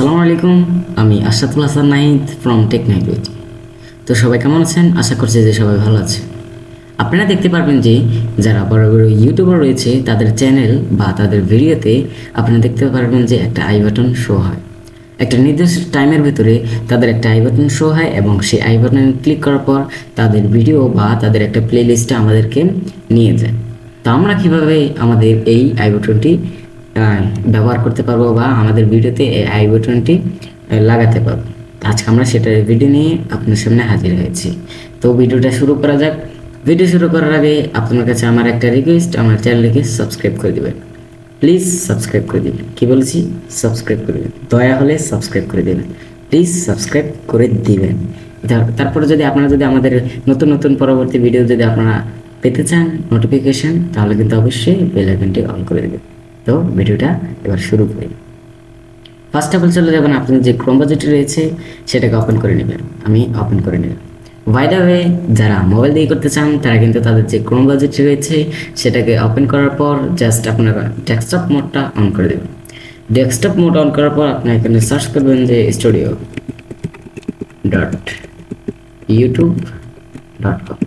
আসসালামু আলাইকুম। আমি আশরাতুল হাসান নাহিদ ফ্রম টেকনোলজি। তো সবাই কেমন আছেন? আশা করছি যে সবাই ভালো আছে। আপনারা দেখতে পারবেন যে যারা বড় বড় ইউটিউবার রয়েছে তাদের চ্যানেল বা তাদের ভিডিওতে আপনারা দেখতে পারবেন যে একটা আই বাটন শো হয়। একটা নির্দিষ্ট টাইমের ভিতরে তাদের একটা আই বাটন শো হয় এবং সেই আই বাটনে ক্লিক করার পর তাদের ভিডিও বা তাদের একটা প্লে লিস্টে আমাদেরকে নিয়ে যায়। তো আমরা কিভাবে আমাদের এই আই বাটনটি ব্যবহার করতে পারবো বা আমাদের ভিডিওতে এই আই বাটনটি লাগাতে পারবো। আজকে আমরা সেটার ভিডিও নিয়ে আপনার সামনে হাজির হয়েছি। তো ভিডিওটা শুরু করা যাক। ভিডিও শুরু করার আগে আপনার কাছে আমার একটা রিকোয়েস্ট, আমার চ্যানেলটিকে সাবস্ক্রাইব করে দেবেন। প্লিজ সাবস্ক্রাইব করে দিবেন। কি বলছি? সাবস্ক্রাইব করে দেবেন। দয়া হলে সাবস্ক্রাইব করে দেবেন। প্লিজ সাবস্ক্রাইব করে দিবেন। তারপরে যদি আপনারা আমাদের নতুন নতুন পরবর্তী ভিডিও যদি আপনারা পেতে চান নোটিফিকেশন, তাহলে কিন্তু অবশ্যই বেল আইকনটি অন করে দেবেন। তো ভিডিওটা এবার শুরু করি। ফার্স্ট অফ অল চলে যাবেন, আপনার যে ক্রোম ব্রাউজারটি রয়েছে সেটাকে ওপেন করে নেবেন। আমি ওপেন করে নিলাম। বাই দ্য ওয়ে, যারা মোবাইল দিয়ে করতে চান তারা কিন্তু তাদের যে ক্রোম ব্রাউজারটি রয়েছে সেটাকে ওপেন করার পর জাস্ট আপনারা ডেস্কটপ মোডটা অন করে দেবেন। ডেস্কটপ মোড অন করার পর আপনি এখানে সার্চ করবেন যে studio.youtube.com।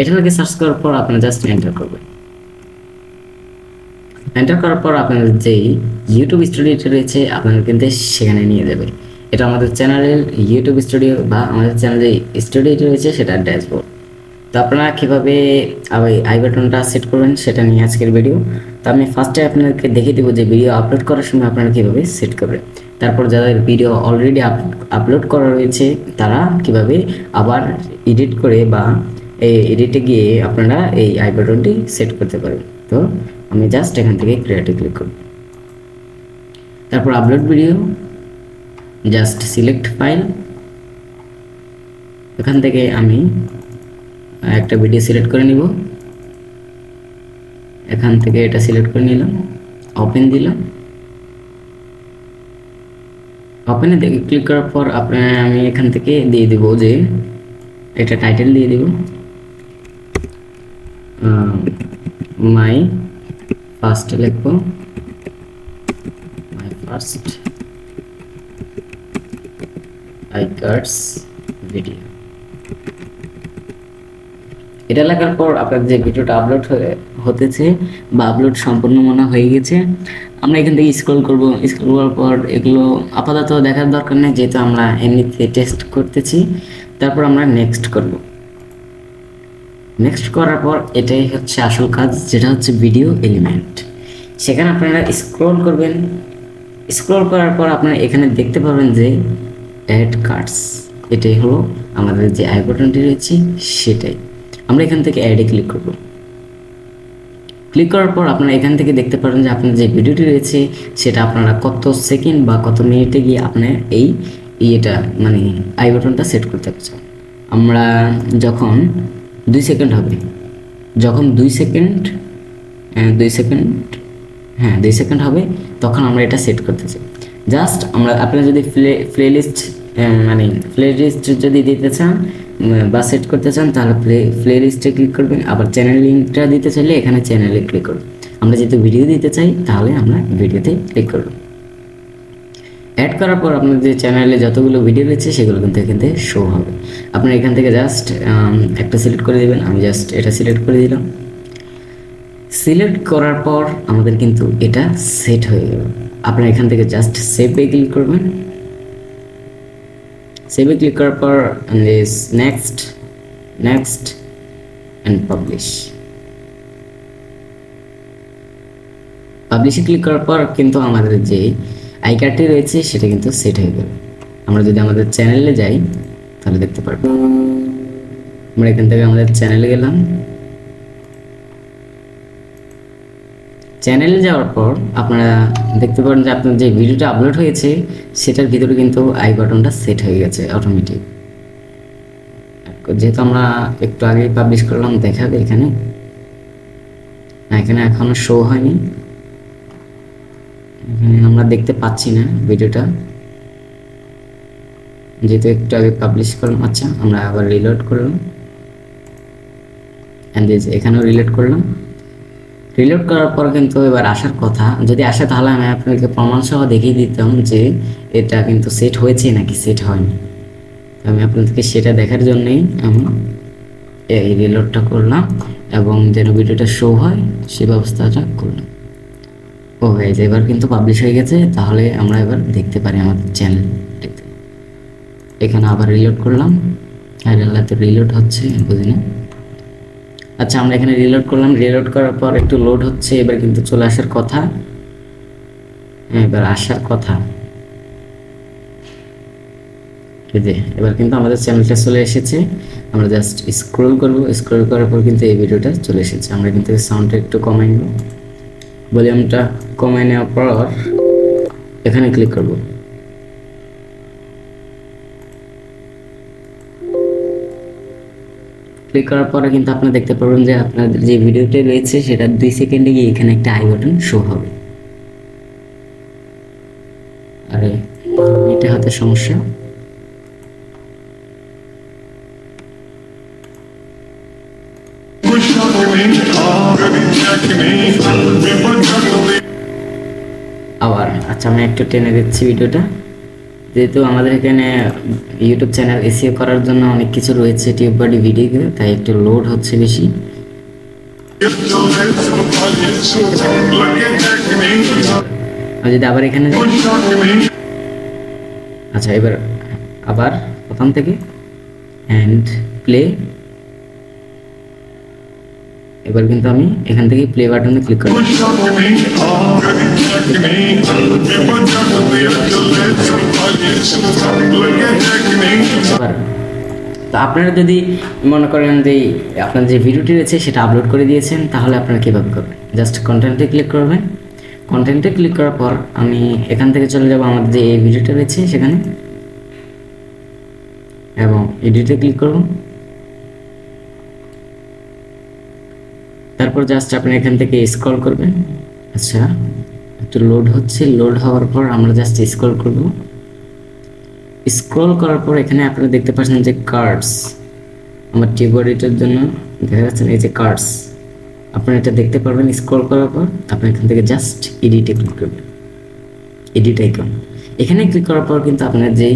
এটা লিখে সার্চ করার পর আপনি জাস্ট এন্টার করবেন। এন্টার করার পর আপনার যেই ইউটিউব স্টুডিওটি রয়েছে আপনাদের কিন্তু সেখানে নিয়ে যাবে। এটা আমাদের চ্যানেলের ইউটিউব স্টুডিও বা আমাদের চ্যানেলে যে স্টুডিওটি রয়েছে সেটা ড্যাশবোর্ড। তো আপনারা কীভাবে আই বাটনটা সেট করবেন সেটা নিয়ে আজকের ভিডিও। তো আমি ফার্স্টে আপনাদেরকে দেখিয়ে দেবো যে ভিডিও আপলোড করার সময় আপনারা কীভাবে সেট করবেন। তারপর যাদের ভিডিও অলরেডি আপলোড করা রয়েছে তারা কিভাবে আবার এডিট করে বা এই এডিটে গিয়ে আপনারা এই আই বাটনটি সেট করতে পারেন। তো আমি জাস্ট এখান থেকে ক্রিয়েটে ক্লিক করব। তারপর upload video, just select file. এখান থেকে আমি একটা ভিডিও সিলেক্ট করে নিব। এখান থেকে এটা সিলেক্ট করে নিলাম, ওপেন দিলাম। ওপেনে ক্লিক করার পর আমি এখান থেকে দিয়ে দেব যে এটা টাইটেল দিয়ে দেব মাই ফার্স্ট লিখব মাই ফার্স্ট আইকার্স ভিডিও। এটা লেখার পর আপনার যে ভিডিওটা আপলোড হতেছে বা আপলোড সম্পূর্ণ মনে হয়ে গেছে, আমরা এখান থেকে স্ক্রল করব। স্ক্রল করার পর এগুলো আপাতত দেখার দরকার নেই যেহেতু আমরা এমনিতে টেস্ট করতেছি। তারপর আমরা নেক্সট করব। নেক্সট করার পর এটাই হচ্ছে আসল কাজ, যেটা হচ্ছে ভিডিও এলিমেন্ট। সেখানে আপনারা স্ক্রল করবেন। স্ক্রল করার পর আপনারা এখানে দেখতে পাবেন যে অ্যাড কার্ডস। এটাই হলো আমাদের যে আই বাটনটি রয়েছে সেটাই। আমরা এখান থেকে অ্যাডে ক্লিক করব। ক্লিক করার পর আপনারা এখান থেকে দেখতে পারেন যে আপনার যে ভিডিওটি রয়েছে সেটা আপনারা কত সেকেন্ড বা কত মিনিটে গিয়ে আপনার এই ইয়েটা মানে আই বাটনটা সেট করতে চান। আমরা যখন 2 সেকেন্ড হবে, যখন 2 সেকেন্ড 2 সেকেন্ড হ্যাঁ 2 সেকেন্ড হবে তখন আমরা এটা সেট করতে চাই। জাস্ট আপনারা যদি প্লেলিস্ট মানে প্লেলিস্ট যদি দিতে চান বা সেট করতে চান তাহলে প্লেলিস্টে ক্লিক করবেন। আবার চ্যানেল লিঙ্কটা দিতে চাইলে এখানে চ্যানেলে ক্লিক করবেন। আমরা যেহেতু ভিডিও দিতে চাই তাহলে আমরা ভিডিওতে ক্লিক করব। অ্যাড করার পর আপনার যে চ্যানেলে যতগুলো ভিডিও রয়েছে সেগুলো কিন্তু এখান থেকে শো হবে। আপনারা এখান থেকে জাস্ট একটা সিলেক্ট করে দেবেন। আমি জাস্ট এটা সিলেক্ট করে দিলাম। সিলেক্ট করার পর আমাদের কিন্তু এটা সেট হয়ে গেল। আপনারা এখান থেকে জাস্ট সেভে ক্লিক করবেন। সেভে ক্লিক করার পর নেক্সট অ্যান্ড পাবলিশে ক্লিক করার পর কিন্তু আমাদের যে আই কার্ডটি রয়েছে সেটা কিন্তু সেট হয়ে গেল। আমরা যদি আমাদের চ্যানেলে যাই তাহলে দেখতে পারবো। আমরা এখান থেকে আমাদের চ্যানেলে গেলাম। চ্যানেলে যাওয়ার পর আপনারা দেখতে পারেন যে আপনার যে ভিডিওটা আপলোড হয়েছে সেটার ভিতরে কিন্তু আই বাটনটা সেট হয়ে গেছে অটোমেটিক। যেহেতু আমরা একটু আগে পাবলিশ করলাম দেখাবে এখানে না, এখানে এখনো শো হয়নি। আমরা দেখতে পাচ্ছি না ভিডিওটা যেহেতু একটু আগে পাবলিশ করলাম। আচ্ছা, আমরা আবার রিলোড করলাম এখানেও রিলোড করলাম। রিলোড করার পর কিন্তু এবার আসার কথা, যদি আসে তাহলে আমি আপনাকে প্রমাণ সহ দেখিয়ে দিতাম যে এটা কিন্তু সেট হয়েছে নাকি সেট হয়নি। আমি আপনাদেরকে সেটা দেখার জন্যই আমি এই রিলোডটা করলাম এবং যেন ভিডিওটা শো হয় সেই ব্যবস্থাটা করলাম। ও গাইজ এবার কিন্তু পাবলিশ হয়ে গেছে, তাহলে আমরা এবার দেখতে পারি আমাদের চ্যানেল। এখানে আবার রিলোড করলাম, আর আল্লাহতে রিলোড হচ্ছে বুঝি না। আচ্ছা আমরা এখানে রিলোড করলাম, রিলোড করার পর একটু লোড হচ্ছে, এবার কিন্তু চলে আসার কথা। এবার আসার কথা, এই যে এবার কিন্তু আমাদের চ্যানেলটা চলে এসেছে। আমরা জাস্ট স্ক্রল করব, স্ক্রল করার পর কিন্তু এই ভিডিওটা চলে এসেছে। আমরা কিন্তু সাউন্ডটা একটু কমাই নেব, ভলিউমটা কমাই নেওয়ার পর এখানে ক্লিক করব। ক্লিক করার পরে কিন্তু আপনারা দেখতে পারবেন যে আপনাদের যে ভিডিওটি রয়েছে সেটা 2 সেকেন্ডে গিয়ে এখানে একটা আই বাটন শো হবে। আরে এটা হাতে সমস্যা। আবার আচ্ছা আমি একটু টেনে দিচ্ছি ভিডিওটা, যেহেতু আমাদের এখানে ইউটিউব চ্যানেল এসইও করার জন্য অনেক কিছু রয়েছে টিউব বডি ভিডিও, তাই একটু লোড হচ্ছে বেশি। যদি আবার এখানে আচ্ছা এবার আবার প্রথম থেকে অ্যান্ড প্লে, এবার কিন্তু আমি এখান থেকে প্লে বাটনে ক্লিক করব। তো আপনারা যদি মনে করেন যে আপনার যে ভিডিওটি রয়েছে সেটা আপলোড করে দিয়েছেন, তাহলে আপনারা কীভাবে করবেন? জাস্ট কন্টেন্টে ক্লিক করবেন। কন্টেন্টে ক্লিক করার পর আমি এখান থেকে চলে যাব আমাদের যে এই ভিডিওটা রয়েছে সেখানে, এবং এডিটে ক্লিক করব। তারপর জাস্ট আপনি এখান থেকে স্ক্রল করবেন। আচ্ছা একটু লোড হচ্ছে, লোড হওয়ার পর আমরা জাস্ট স্ক্রল করব। স্ক্রল করার পর এখানে আপনারা দেখতে পাচ্ছেন যে কার্ডস, আমার টিউব এডিটর জন্য দেখা যাচ্ছে এই যে কার্ডস, আপনারা এটা দেখতে পারবেন। স্ক্রল করার পর আপনি এখান থেকে জাস্ট এডিটে ক্লিক করবেন, এডিট আইকন। এখানে ক্লিক করার পর কিন্তু আপনার যেই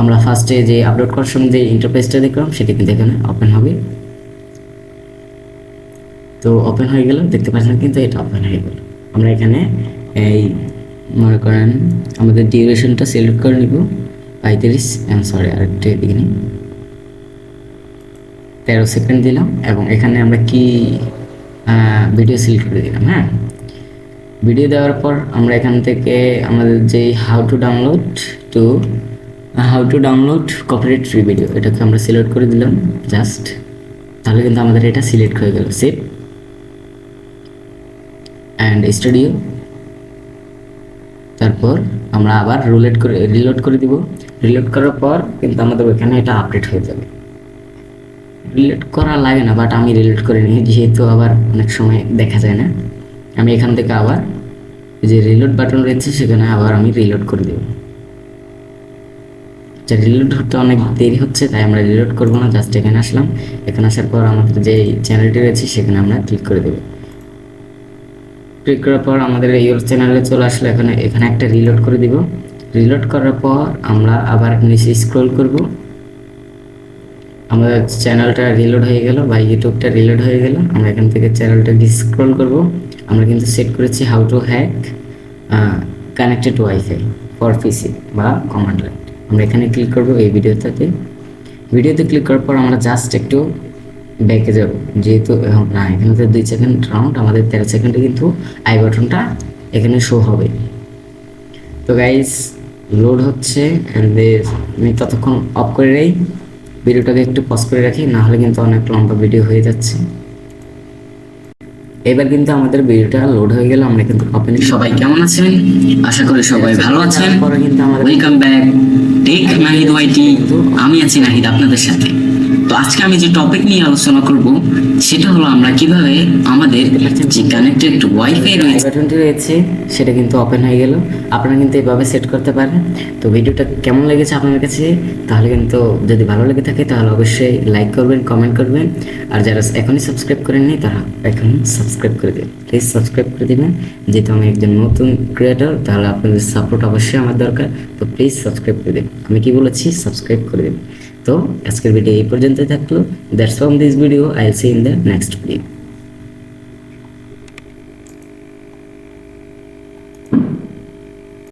আমরা ফার্স্টে যে আপলোড করার সময় যে ইন্টারফেসটা দেখলাম সেটা কিন্তু এখানে ওপেন হবে। তো ওপেন হয়ে গেল, দেখতে পাচ্ছেন কিন্তু এটা ওপেন হয়ে গেল। আমরা এখানে এই মনে করেন আমাদের ডিউরেশনটা সিলেক্ট করে নিব 35, সরি আরেকটা এদিকে নিই, 13 সেকেন্ড দিলাম, এবং এখানে আমরা কি ভিডিও সিলেক্ট করে দিলাম। হ্যাঁ, ভিডিও দেওয়ার পর আমরা এখান থেকে আমাদের যে how to download copyright free video, এটাকে আমরা সিলেক্ট করে দিলাম জাস্ট, তাহলে কিন্তু আমাদের এটা সিলেক্ট হয়ে গেল। সেভ অ্যান্ড স্টুডিও, তারপর আমরা আবার রিলোড করে দিব। রিলোড করার পর কিন্তু আমাদের ওইখানে এটা আপডেট হয়ে যাবে। রিলোড করা লাগে না, বাট আমি রিলোড করে নিই, যেহেতু আবার অনেক সময় দেখা যায় না। আমি এখান থেকে আবার যে রিলোড বাটন রয়েছে সেখানে আবার আমি রিলোড করে দেব। আচ্ছা রিলোড হতে অনেক দেরি হচ্ছে, তাই আমরা রিলোড করবো না, জাস্ট এখানে আসলাম। এখানে আসার পর আমাদের যে চ্যানেলটি রয়েছে সেখানে আমরা ক্লিক করে দেবো। ক্লিক করার পর আমাদের ইউর চ্যানেলে চলে আসলে এখানে একটা রিলোড করে দিব। রিলোড করার পর আমরা আবার নিচে স্ক্রল করব। আমাদের চ্যানেলটা রিলোড হয়ে গেল বা ইউটিউবটা রিলোড হয়ে গেল। আমরা এখান থেকে চ্যানেলটা স্ক্রল করব। আমরা কিন্তু সেট করেছি how to hack connected wifi for পিসি বা কমান্ড লাইন। আমরা এখানে ক্লিক করব এই ভিডিওতে ক্লিক করার পর আমরা জাস্ট একটু ব্যাকে যাব, যেহেতু না এখানে 2 সেকেন্ড রাউন্ড, আমাদের 13 সেকেন্ডে কিন্তু আই বাটনটা এখানে শো হবে। তো গাইস লোড হচ্ছে, আমি ততক্ষণ অফ করে রাখি, ভিডিওটাকে একটু পজ করে রাখি, না হলে কিন্তু অনেক লম্বা ভিডিও হয়ে যাচ্ছে। এবার কিন্তু আমাদের ভিডিওটা লোড হয়ে গেল। আমরা কিন্তু ওপেন, সবাই কেমন আছেন? আশা করি সবাই ভালো আছেন। পরে কিন্তু আমাদের ওয়েলকাম ব্যাক টেক নাহিদ ওয়াইটি, আমি আছি নাহিদ আপনাদের সাথে। তো আজকে আমি যে টপিক নিয়ে আলোচনা করব সেটা হলো আমরা কিভাবে আমাদের যে কানেক্টেড ওয়াইফাই বাটনটি রয়েছে সেটা কিন্তু ওপেন হয়ে গেল। আপনারা কিন্তু এভাবে সেট করতে পারেন। তো ভিডিওটা কেমন লেগেছে আপনার কাছে, তাহলে কিন্তু যদি ভালো লেগে থাকে তাহলে অবশ্যই লাইক করবেন, কমেন্ট করবেন। আর যারা এখনই সাবস্ক্রাইব করেননি তারা এখন সাবস্ক্রাইব করে দেবেন, প্লিজ সাবস্ক্রাইব করে দেবেন। যেহেতু আমি একজন নতুন ক্রিয়েটর, তাহলে আপনাদের সাপোর্ট অবশ্যই আমার দরকার। তো প্লিজ সাবস্ক্রাইব করে দেবেন। আমি কি বলেছি, সাবস্ক্রাইব করে দেবেন। তো আজকের ভিডিও এই পর্যন্তই থাকলো। That's from this video, I will see in the next video.